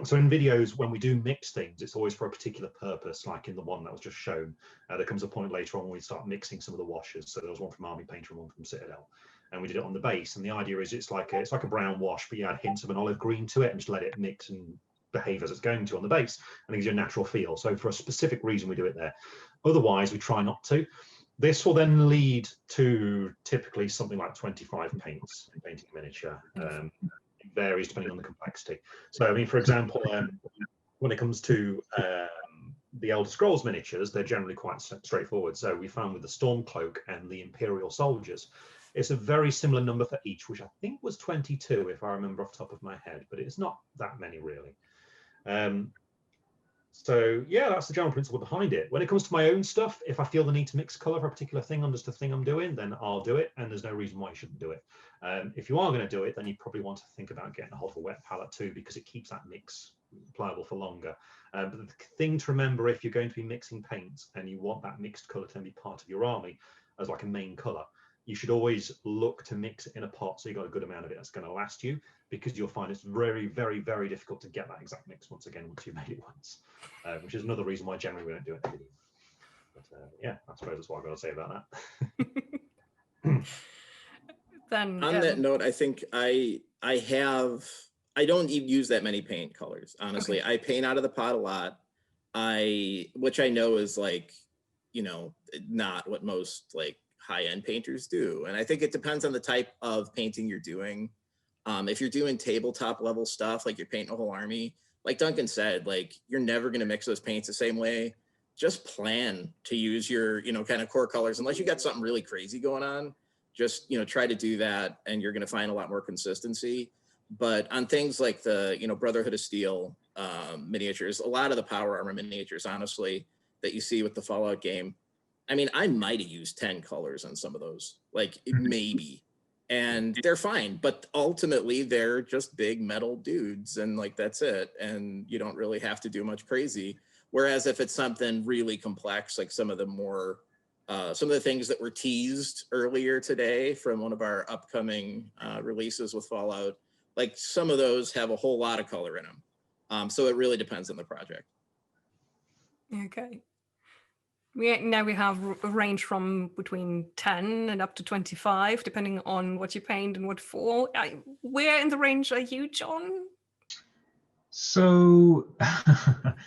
So in videos, when we do mix things, it's always for a particular purpose, like in the one that was just shown. There comes a point later on when we start mixing some of the washes. So there was one from Army Painter and one from Citadel, and we did it on the base. And the idea is it's like a brown wash, but you add hints of an olive green to it and just let it mix and behave as it's going to on the base, and it gives you a natural feel. So for a specific reason we do it there. Otherwise we try not to. This will then lead to typically something like 25 paints in painting a miniature. It varies depending on the complexity. So I mean, for example, when it comes to the Elder Scrolls miniatures, they're generally quite straightforward. So we found with the Stormcloak and the Imperial soldiers, it's a very similar number for each, which I think was 22 if I remember off the top of my head, but it's not that many really. So yeah, that's the general principle behind it. When it comes to my own stuff, if I feel the need to mix color for a particular thing on just a thing I'm doing, then I'll do it, and there's no reason why you shouldn't do it. If you are going to do it, then you probably want to think about getting a hold of a wet palette too, because it keeps that mix pliable for longer. But the thing to remember, if you're going to be mixing paints and you want that mixed color to be part of your army as like a main color, you should always look to mix it in a pot so you got a good amount of it that's going to last you, because you'll find it's very very difficult to get that exact mix once you've made it once, which is another reason why generally we don't do it in video. But yeah, I suppose that's what I've got to say about that. Then on that note, I think I don't even use that many paint colors, honestly. Okay. I paint out of the pot a lot, which I know is like, not what most like high-end painters do. And I think it depends on the type of painting you're doing. If you're doing tabletop level stuff, like you're painting a whole army, like Duncan said, like you're never going to mix those paints the same way. Just plan to use your, kind of core colors, unless you got something really crazy going on. Just, try to do that, and you're going to find a lot more consistency. But on things like the, Brotherhood of Steel miniatures, a lot of the power armor miniatures, honestly, that you see with the Fallout game, I mean, I might have used 10 colors on some of those, like maybe, and they're fine. But ultimately, they're just big metal dudes, and like that's it. And you don't really have to do much crazy. Whereas if it's something really complex, like some of the things that were teased earlier today from one of our upcoming releases with Fallout, like some of those have a whole lot of color in them. So it really depends on the project. Okay. Now we have a range from between 10 and up to 25, depending on what you paint and what for. Where in the range are you, John? So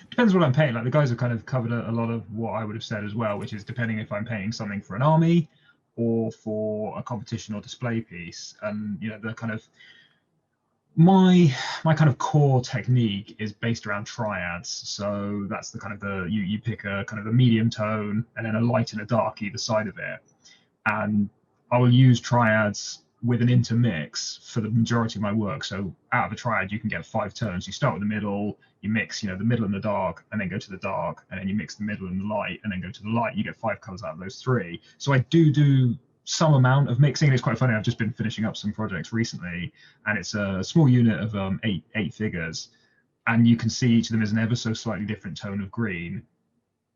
depends what I'm painting. Like the guys have kind of covered a lot of what I would have said as well, which is depending if I'm painting something for an army or for a competition or display piece. And the kind of my kind of core technique is based around triads. So that's the kind of you pick a kind of a medium tone and then a light and a dark either side of it, and I will use triads with an intermix for the majority of my work. So out of a triad you can get 5 tones. You start with the middle, you mix the middle and the dark, and then go to the dark, and then you mix the middle and the light, and then go to the light. You get 5 colors out of those 3. So I do some amount of mixing. It's quite funny, I've just been finishing up some projects recently, and it's a small unit of 8 figures, and you can see each of them is an ever so slightly different tone of green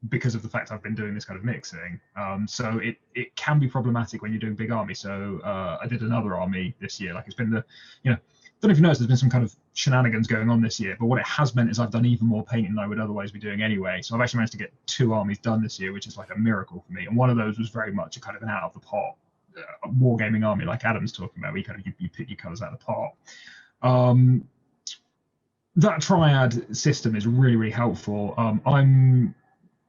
because of the fact I've been doing this kind of mixing. So it can be problematic when you're doing big army. So I did another army this year. Like it's been don't know if you noticed, there's been some kind of shenanigans going on this year, but what it has meant is I've done even more painting than I would otherwise be doing anyway. So I've actually managed to get 2 armies done this year, which is like a miracle for me. And one of those was very much a kind of an out of the pot wargaming army, like Adam's talking about, where you pick your colours out of the pot. That triad system is really, really helpful. I'm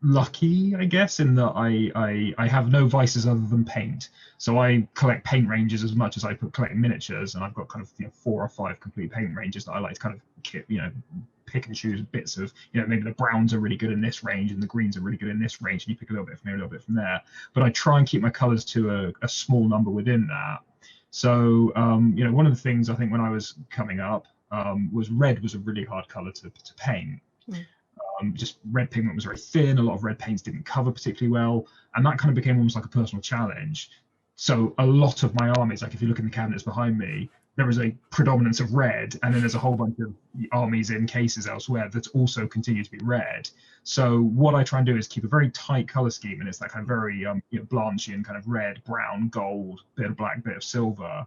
lucky, I guess, in that I have no vices other than paint. So I collect paint ranges as much as I collect miniatures, and I've got kind of 4 or 5 complete paint ranges that I like to kind of pick and choose bits of, maybe the browns are really good in this range and the greens are really good in this range, and you pick a little bit from here, a little bit from there. But I try and keep my colors to a small number within that. So one of the things I think when I was coming up was red was a really hard color to paint. Just red pigment was very thin. A lot of red paints didn't cover particularly well, and that kind of became almost like a personal challenge. So a lot of my armies, like if you look in the cabinets behind me, there is a predominance of red, and then there's a whole bunch of armies in cases elsewhere that also continue to be red. So what I try and do is keep a very tight color scheme, and it's that kind of very Blanchian kind of red, brown, gold, bit of black, bit of silver.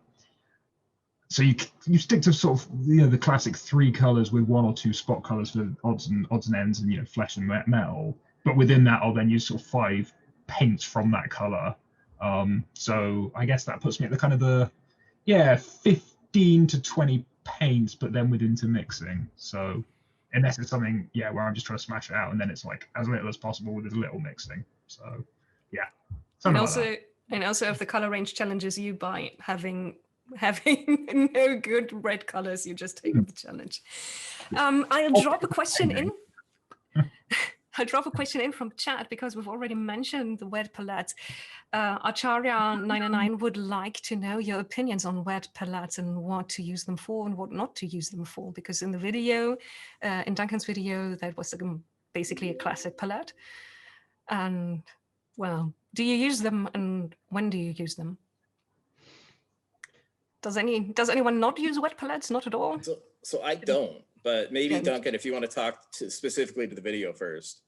So you stick to sort of the classic 3 colors with 1 or 2 spot colors for odds and ends and flesh and metal. But within that, I'll then use sort of 5 paints from that color. So I guess that puts me at the kind of 15 to 20 paints, but then with intermixing. So unless it's something where I'm just trying to smash it out, and then it's like as little as possible with as little mixing. So yeah. And also if the color range challenges you by having no good red colors, you just take up the challenge. I'll drop a question in. I'll drop a question in from chat because we've already mentioned the wet palettes. Acharya99 would like to know your opinions on wet palettes and what to use them for and what not to use them for. Because in the video, in Duncan's video, that was basically a classic palette. And well, do you use them and when do you use them? Does anyone not use wet palettes? Not at all? So I don't, but maybe Duncan, if you want to talk specifically to the video first.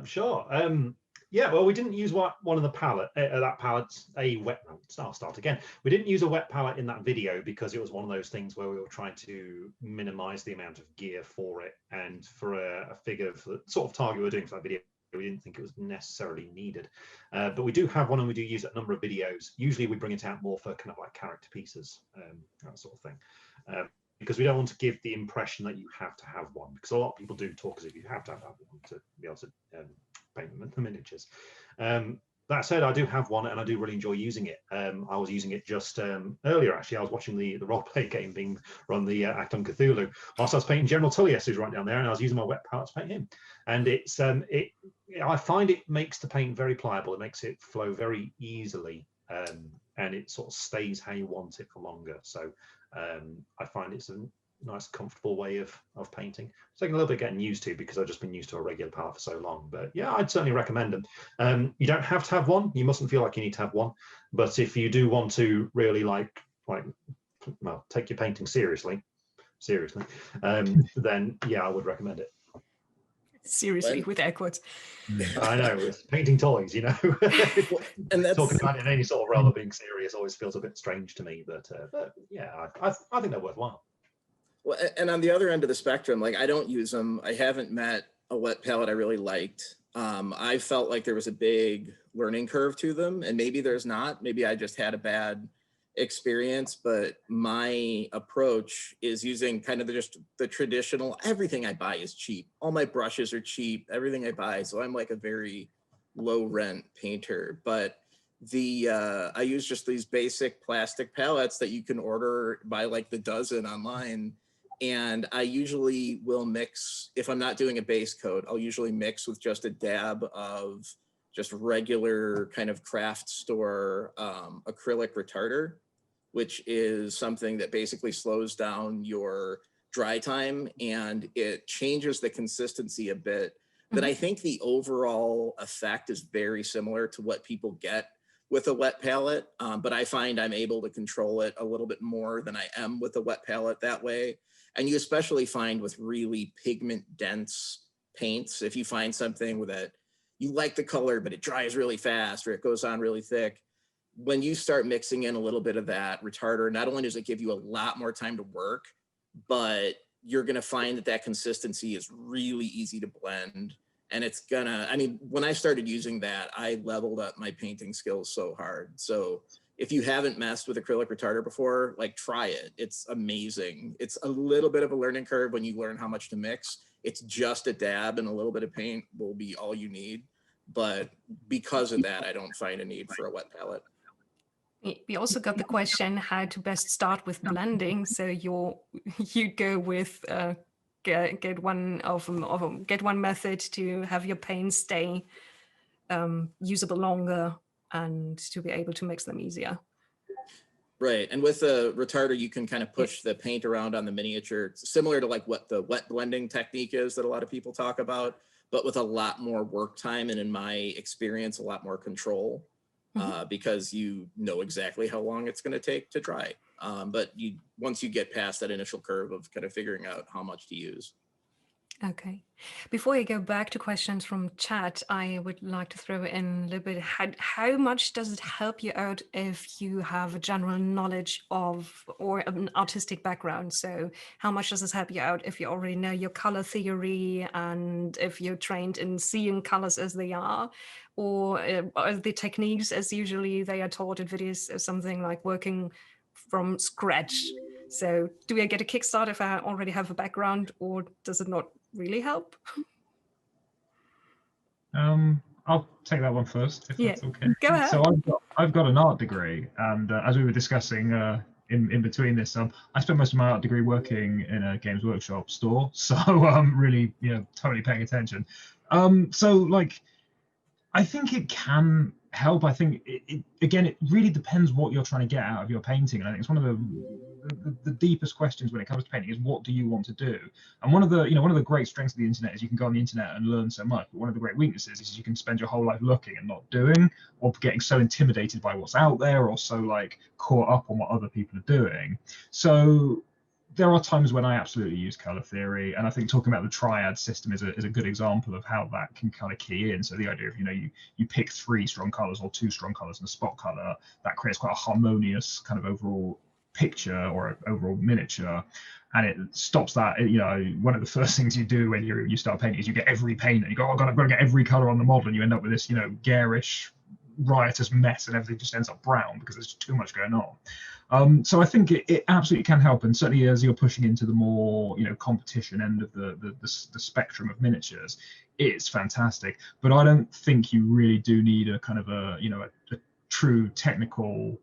Sure. Well, we didn't use one of the palette's a wet. I'll start again. We didn't use a wet palette in that video because it was one of those things where we were trying to minimize the amount of gear for it, and for a figure for the sort of target we were doing for that video, we didn't think it was necessarily needed. But we do have one, and we do use it a number of videos. Usually we bring it out more for kind of like character pieces, that sort of thing. Because we don't want to give the impression that you have to have one, because a lot of people do talk as if you have to have one to be able to paint the miniatures. That said, I do have one, and I do really enjoy using it. I was using it just earlier, actually. I was watching the role-play game being run, the Act on Cthulhu, whilst I was painting General Tullius, who's right down there, and I was using my wet palette to paint him. And it's I find it makes the paint very pliable. It makes it flow very easily, and it sort of stays how you want it for longer. So I find it's a nice, comfortable way of painting. It's taking a little bit getting used to because I've just been used to a regular palette for so long. But yeah, I'd certainly recommend them. You don't have to have one. You mustn't feel like you need to have one. But if you do want to really take your painting seriously, then yeah, I would recommend it. Seriously, with air quotes. I know, it's painting toys, and that's talking about it in any sort of realm of being serious always feels a bit strange to me. But yeah, I think they're worthwhile. Well, and on the other end of the spectrum, like I don't use them. I haven't met a wet palette I really liked. I felt like there was a big learning curve to them, and maybe there's not. Maybe I just had a bad experience, but my approach is using kind of just the traditional, everything I buy is cheap. All my brushes are cheap, everything I buy. So I'm like a very low rent painter, but I use just these basic plastic palettes that you can order by like the dozen online. And I usually will mix, if I'm not doing a base coat, I'll usually mix with just a dab of just regular kind of craft store acrylic retarder, which is something that basically slows down your dry time and it changes the consistency a bit. But I think the overall effect is very similar to what people get with a wet palette. But I find I'm able to control it a little bit more than I am with a wet palette that way. And you especially find with really pigment dense paints, if you find something that you like the color, but it dries really fast or it goes on really thick, when you start mixing in a little bit of that retarder, not only does it give you a lot more time to work, but you're going to find that that consistency is really easy to blend. And it's gonna, I mean, when I started using that, I leveled up my painting skills so hard. So if you haven't messed with acrylic retarder before, like, try it. It's amazing. It's a little bit of a learning curve when you learn how much to mix. It's just a dab and a little bit of paint will be all you need. But because of that, I don't find a need for a wet palette. We also got the question how to best start with blending. So you go with get one method to have your paints stay usable longer and to be able to mix them easier. Right, and with a retarder, you can kind of push the paint around on the miniature. It's similar to like what the wet blending technique is that a lot of people talk about, but with a lot more work time and, in my experience, a lot more control. Because you know exactly how long it's going to take to dry. But once you get past that initial curve of kind of figuring out how much to use. Okay. Before I go back to questions from chat, I would like to throw in a little bit, how much does it help you out if you have a general knowledge of or an artistic background? So how much does this help you out if you already know your color theory and if you're trained in seeing colors as they are? Or are the techniques as usually they are taught in videos something like working from scratch? So do I get a kickstart if I already have a background, or does it not really help? I'll take that one first, if that's okay. Go ahead. So I've got an art degree, and as we were discussing in between this, I spent most of my art degree working in a Games Workshop store, so really, totally paying attention. So like, I think it can help. I think again, it really depends what you're trying to get out of your painting. And I think it's one of the deepest questions when it comes to painting is, what do you want to do? And one of the great strengths of the internet is you can go on the internet and learn so much. But one of the great weaknesses is you can spend your whole life looking and not doing, or getting so intimidated by what's out there, or so like caught up on what other people are doing. So there are times when I absolutely use color theory, and I think talking about the triad system is a good example of how that can kind of key in. So the idea of, you pick 3 strong colors or 2 strong colors and a spot color, that creates quite a harmonious kind of overall picture or overall miniature, and it stops that. One of the first things you do when you start painting is you get every paint and you go, oh god, I've got to get every color on the model, and you end up with this garish, riotous mess, and everything just ends up brown because there's too much going on. So I think it absolutely can help, and certainly as you're pushing into the more competition end of the spectrum of miniatures, it's fantastic. But I don't think you really do need a kind of a true technical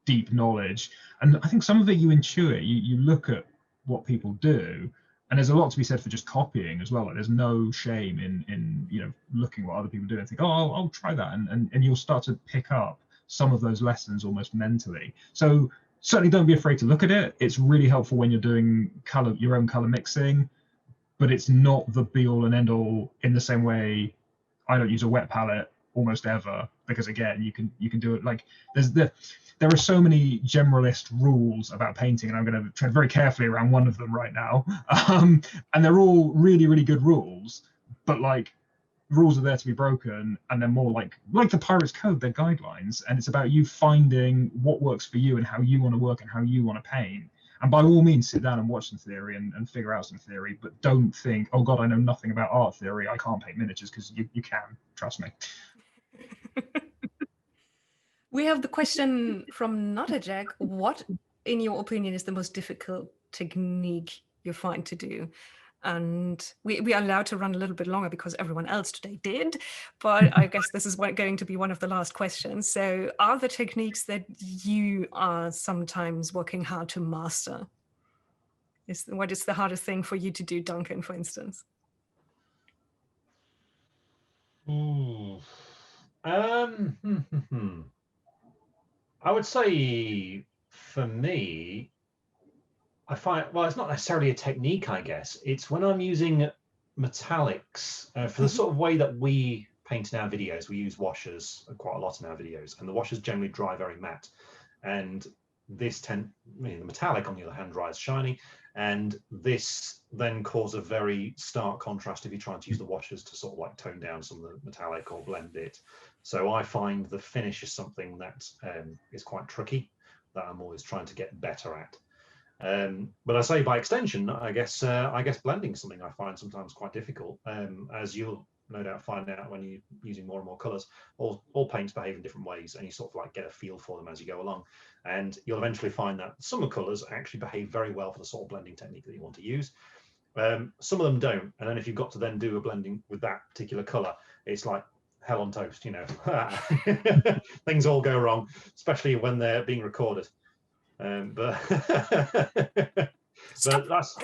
deep knowledge. And I think some of it you intuit. You look at what people do, and there's a lot to be said for just copying as well. Like, there's no shame in looking what other people do and think, oh, I'll try that, and you'll start to pick up some of those lessons almost mentally. So certainly don't be afraid to look at it. It's really helpful when you're doing your own color mixing, but it's not the be all and end all. In the same way, I don't use a wet palette almost ever, because again, you can do it. Like, there are so many generalist rules about painting, and I'm going to tread very carefully around one of them right now. And they're all really, really good rules, but like, rules are there to be broken, and they're more like the Pirates Code, they're guidelines, and it's about you finding what works for you and how you want to work and how you want to paint. And by all means, sit down and watch some theory and figure out some theory, but don't think, oh god, I know nothing about art theory, I can't paint miniatures, because you can, trust me. We have the question from Nutterjack. What, in your opinion, is the most difficult technique you find to do? And we are allowed to run a little bit longer because everyone else today did, but I guess this is going to be one of the last questions. So are there techniques that you are sometimes working hard to master? What is the hardest thing for you to do, Duncan, for instance? I would say for me, I find, well, it's not necessarily a technique, I guess. It's when I'm using metallics for the sort of way that we paint in our videos. We use washers quite a lot in our videos, and the washers generally dry very matte. And the metallic, on the other hand, dries shiny. And this then causes a very stark contrast if you're trying to use the washes to sort of like tone down some of the metallic or blend it. So I find the finish is something that is quite tricky, that I'm always trying to get better at. But I say by extension, I guess blending is something I find sometimes quite difficult, as you'll no doubt find out when you're using more and more colors. All paints behave in different ways, and you sort of like get a feel for them as you go along. And you'll eventually find that some of the colors actually behave very well for the sort of blending technique that you want to use. Some of them don't. And then if you've got to then do a blending with that particular color, it's like hell on toast, you know. Things all go wrong, especially when they're being recorded. But that's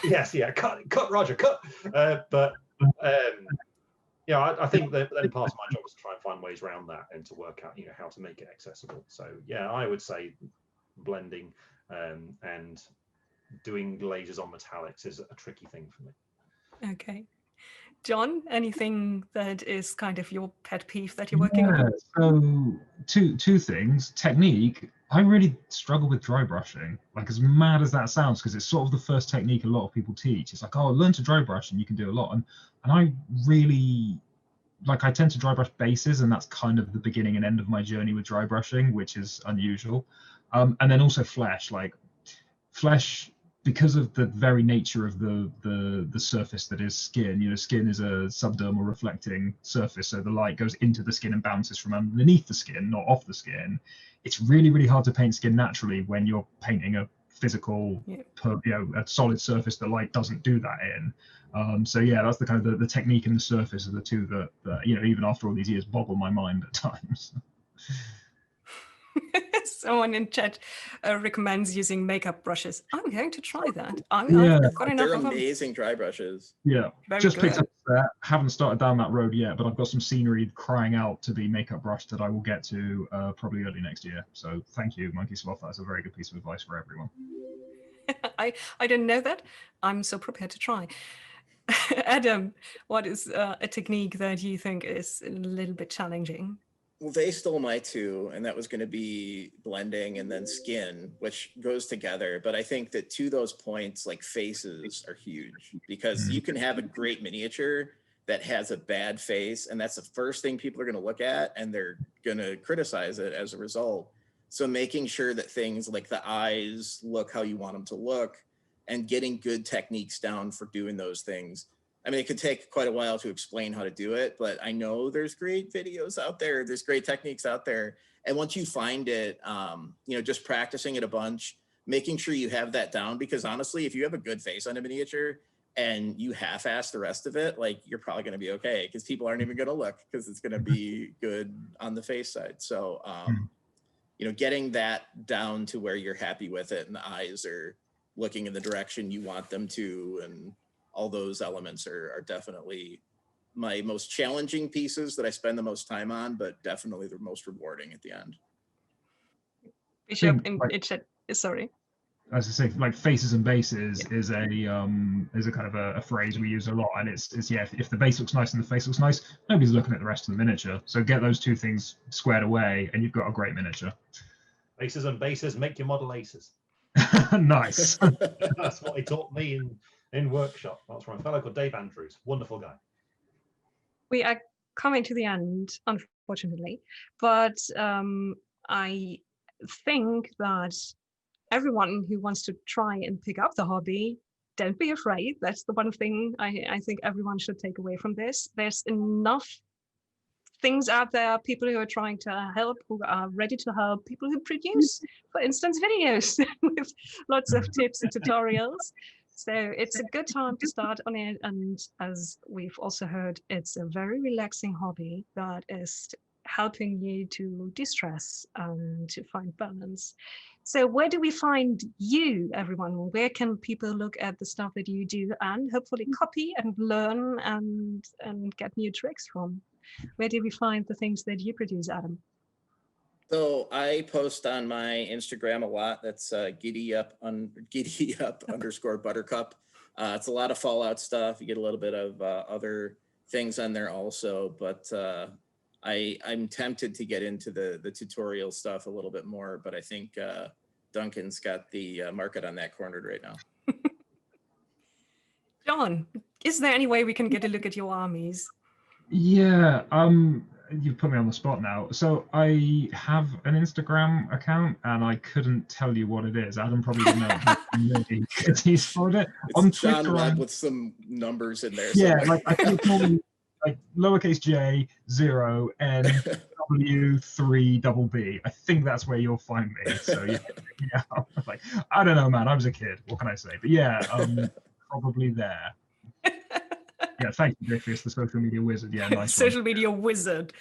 yes, yeah. Cut, Roger, cut. Yeah, I think that then part of my job is to try and find ways around that and to work out, you know, how to make it accessible. So yeah, I would say blending and doing lasers on metallics is a tricky thing for me. Okay. John, anything that is kind of your pet peeve that you're working on? So two things. Technique, I really struggle with dry brushing, like as mad as that sounds, because it's sort of the first technique a lot of people teach. It's like, oh, learn to dry brush and you can do a lot. And I really, like, I tend to dry brush bases, and that's kind of the beginning and end of my journey with dry brushing, which is unusual. And then also flesh, because of the very nature of the surface that is skin. You know, skin is a subdermal reflecting surface, so the light goes into the skin and bounces from underneath the skin, not off the skin. It's really, really hard to paint skin naturally when you're painting a physical, a solid surface. The light doesn't do that in. So yeah, that's the kind of the technique and the surface are the two that you know, even after all these years, boggle my mind at times. Someone in chat recommends using makeup brushes. I'm going to try that. I've got enough They're of them. amazing dry brushes. Yeah, Very just good. picked up that. Haven't started down that road yet, but I've got some scenery crying out to be makeup brushed that I will get to probably early next year. So thank you, Monkey Sloth. That's a very good piece of advice for everyone. I didn't know that. I'm so prepared to try. Adam, what is a technique that you think is a little bit challenging? Well, they stole my two, and that was going to be blending and then skin, which goes together. But I think that to those points, like faces are huge, because you can have a great miniature that has a bad face, and that's the first thing people are going to look at, and they're going to criticize it as a result. So making sure that things like the eyes look how you want them to look, and getting good techniques down for doing those things. I mean, it could take quite a while to explain how to do it, but I know there's great videos out there. There's great techniques out there. And once you find it, you know, just practicing it a bunch, making sure you have that down, because honestly, if you have a good face on a miniature and you half-ass the rest of it, like, you're probably going to be okay, because people aren't even going to look, because it's going to be good on the face side. So, you know, getting that down to where you're happy with it and the eyes are looking in the direction you want them to, and all those elements are definitely my most challenging pieces that I spend the most time on, but definitely the most rewarding at the end. Bishop, sorry. As I say, like faces and bases is a kind of a phrase we use a lot, and it's yeah, if the base looks nice and the face looks nice, nobody's looking at the rest of the miniature. So get those two things squared away, and you've got a great miniature. Faces and bases make your model aces. Nice. That's what he taught me in workshop. That's from a fellow called Dave Andrews. Wonderful guy. We are coming to the end, unfortunately, but I think that everyone who wants to try and pick up the hobby, don't be afraid. That's the one thing I think everyone should take away from this. There's enough things out there, people who are trying to help, who are ready to help, people who produce, for instance, videos with lots of tips and tutorials. So it's a good time to start on it. And as we've also heard, it's a very relaxing hobby that is helping you to de-stress and to find balance. So where do we find you, everyone? Where can people look at the stuff that you do and hopefully copy and learn and get new tricks from? Where do we find the things that you produce, Adam? So I post on my Instagram a lot. That's giddy up underscore buttercup. It's a lot of Fallout stuff. You get a little bit of other things on there also, but I'm tempted to get into the tutorial stuff a little bit more, but I think Duncan's got the market on that cornered right now. Jon, is there any way we can get a look at your armies? Yeah, you've put me on the spot now. So I have an Instagram account, and I couldn't tell you what it is. Adam probably didn't know. Maybe he's followed it on It's Jon Twitter. Webb with some numbers in there. Yeah, somewhere. like I think it's normally like lowercase j 0 n w 3 double b. I think that's where you'll find me. So yeah, like I don't know, man. I was a kid. What can I say? But yeah, probably there. Yeah, thank you, Modiphius, the social media wizard. Yeah, nice Social media wizard.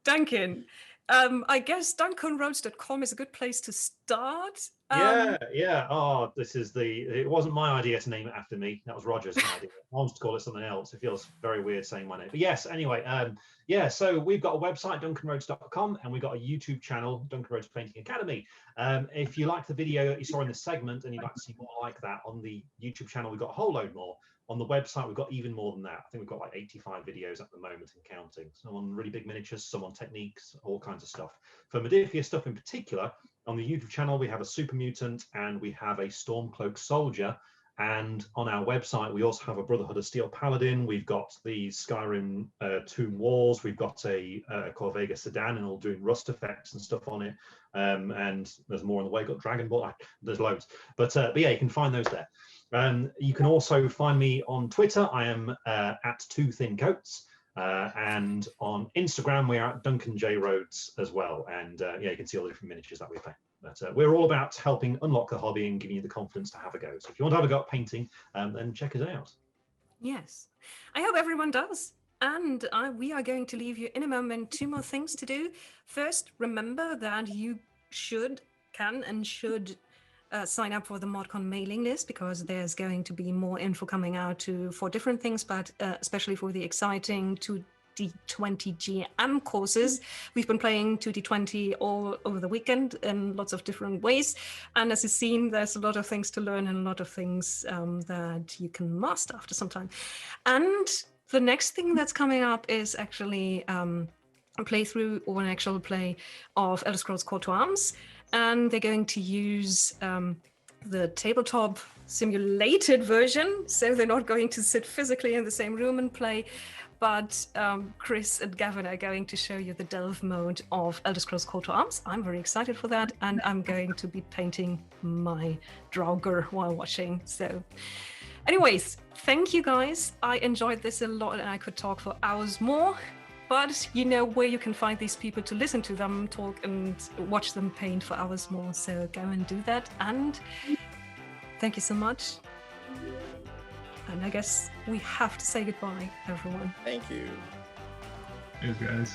Duncan, I guess DuncanRhodes.com is a good place to start. Yeah. Oh, it wasn't my idea to name it after me. That was Roger's idea. I wanted to call it something else. It feels very weird saying my name. But yes, anyway, so we've got a website, DuncanRhodes.com, and we've got a YouTube channel, Duncan Rhodes Painting Academy. If you like the video that you saw in this segment and you'd like to see more like that, on the YouTube channel, we've got a whole load more. On the website, we've got even more than that. I think we've got like 85 videos at the moment and counting. Some on really big miniatures, some on techniques, all kinds of stuff. For Modiphius stuff in particular, on the YouTube channel, we have a Super Mutant and we have a Stormcloak Soldier. And on our website, we also have a Brotherhood of Steel Paladin. We've got the Skyrim Tomb Walls. We've got a Corvega Sedan and all doing rust effects and stuff on it. And there's more on the way. Got Dragon Ball. There's loads. But yeah, you can find those there. You can also find me on Twitter. I am at 2 Thin Coats. And on Instagram, we are at Duncan J Rhodes as well. And yeah, you can see all the different miniatures that we play. But we're all about helping unlock the hobby and giving you the confidence to have a go. So if you want to have a go at painting, then check us out. Yes, I hope everyone does. And we are going to leave you in a moment 2 more things to do. First, remember that you can and should sign up for the ModCon mailing list, because there's going to be more info coming out for different things, but especially for the exciting 2D20 GM courses. We've been playing 2D20 all over the weekend in lots of different ways. And as you've seen, there's a lot of things to learn and a lot of things that you can master after some time. And the next thing that's coming up is actually a playthrough or an actual play of Elder Scrolls Call to Arms. And they're going to use the tabletop simulated version. So they're not going to sit physically in the same room and play, but Chris and Gavin are going to show you the delve mode of Elder Scrolls Call to Arms. I'm very excited for that, and I'm going to be painting my Draugr while watching. So anyways, thank you guys. I enjoyed this a lot, and I could talk for hours more. But you know where you can find these people to listen to them talk and watch them paint for hours more. So go and do that. And thank you so much. And I guess we have to say goodbye, everyone. Thank you. Cheers, guys.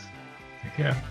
Take care.